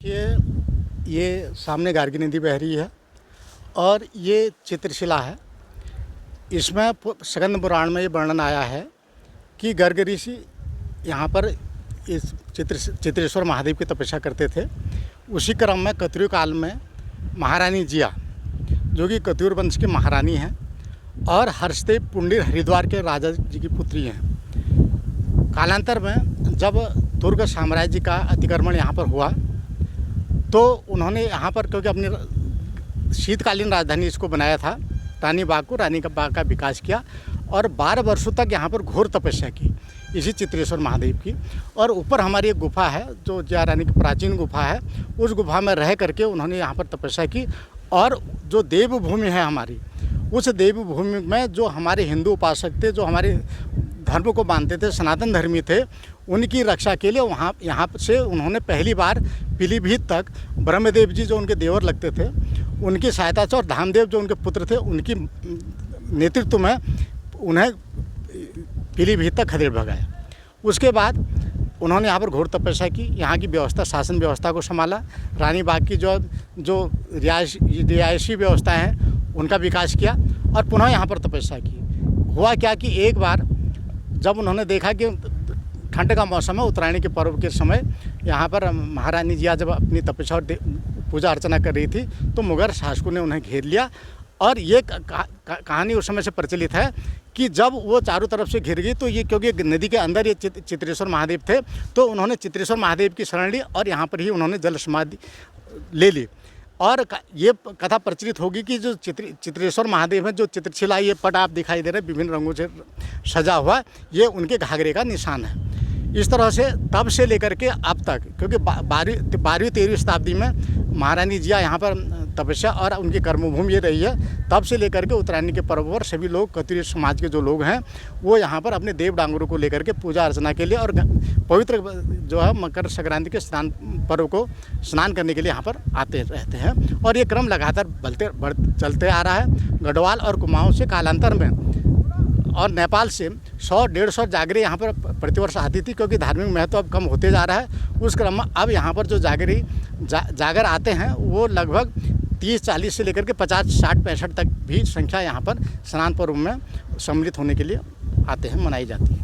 ये सामने गार्गी नदी बह रही है और ये चित्रशिला है। इसमें स्कंद पुराण में ये वर्णन आया है कि गर्ग ऋषि यहाँ पर इस चित्रेश्वर महादेव की तपस्या करते थे। उसी क्रम में कत्यूर काल में महारानी जिया, जो कि कत्यूर वंश की महारानी हैं और हर्षदेव पुंडीर हरिद्वार के राजा जी की पुत्री हैं। कालांतर में जब तुर्क साम्राज्य का अतिक्रमण यहाँ पर हुआ तो उन्होंने यहाँ पर, क्योंकि अपनी शीतकालीन राजधानी इसको बनाया था, रानी बाग को, रानी का बाग का विकास किया और 12 वर्षों तक यहाँ पर घोर तपस्या की इसी चित्रेश्वर महादेव की। और ऊपर हमारी एक गुफा है जो जिया रानी की प्राचीन गुफा है, उस गुफा में रह करके उन्होंने यहाँ पर तपस्या की। और जो देवभूमि है हमारी, उस देवभूमि में जो हमारे हिंदू उपासक थे, जो हमारे धर्म को मानते थे, सनातन धर्मी थे, उनकी रक्षा के लिए यहाँ से उन्होंने पहली बार पीलीभीत तक ब्रह्मदेव जी जो उनके देवर लगते थे, उनकी सहायता से, और धामदेव जो उनके पुत्र थे, उनकी नेतृत्व में उन्हें पीलीभीत तक खदेड़ भगाया। उसके बाद उन्होंने यहाँ पर घोर तपस्या की, यहाँ की व्यवस्था, शासन व्यवस्था को संभाला, रानी बाग की जो रिहायशी व्यवस्था है उनका विकास किया और पुनः यहाँ पर तपस्या की। हुआ क्या कि एक बार जब उन्होंने देखा कि ठंड का मौसम है, उत्तरायण के पर्व के समय यहाँ पर महारानी जिया जब अपनी तपस्या और पूजा अर्चना कर रही थी तो मुगल शासकों ने उन्हें घेर लिया। और ये कहानी उस समय से प्रचलित है कि जब वो चारों तरफ से घिर गई तो ये, क्योंकि नदी के अंदर ये चित्रेश्वर महादेव थे, तो उन्होंने चित्रेश्वर महादेव की शरण ली और यहाँ पर ही उन्होंने जल समाधि ले ली। और ये कथा प्रचलित होगी कि जो चित्रेश्वर महादेव है, जो चित्रशिला, ये पट आप दिखाई दे रहे हैं विभिन्न रंगों से सजा हुआ, ये उनके घाघरे का निशान है। इस तरह से तब से लेकर के अब तक, क्योंकि 12वीं-13वीं शताब्दी में महारानी जिया यहाँ पर तपस्या और उनकी कर्मभूमि ये रही है, तब से लेकर के उत्तरायण के पर्व पर सभी लोग, कत्यूरी समाज के जो लोग हैं, वो यहाँ पर अपने देव डांगरों को लेकर के पूजा अर्चना के लिए और पवित्र जो है मकर संक्रांति के स्नान पर्व को स्नान करने के लिए यहाँ पर आते रहते हैं। और ये क्रम लगातार चलते आ रहा है। गढ़वाल और कुमाऊँ से कालांतर में और नेपाल से 100-150 जागरे यहाँ पर प्रतिवर्ष आती थी, क्योंकि धार्मिक महत्व अब कम होते जा रहा है। उस क्रम में अब यहाँ पर जो जागर आते हैं वो लगभग 30-40 से लेकर के 50-60-65 तक भी संख्या यहाँ पर स्नान पर्व में सम्मिलित होने के लिए आते हैं, मनाई जाती है।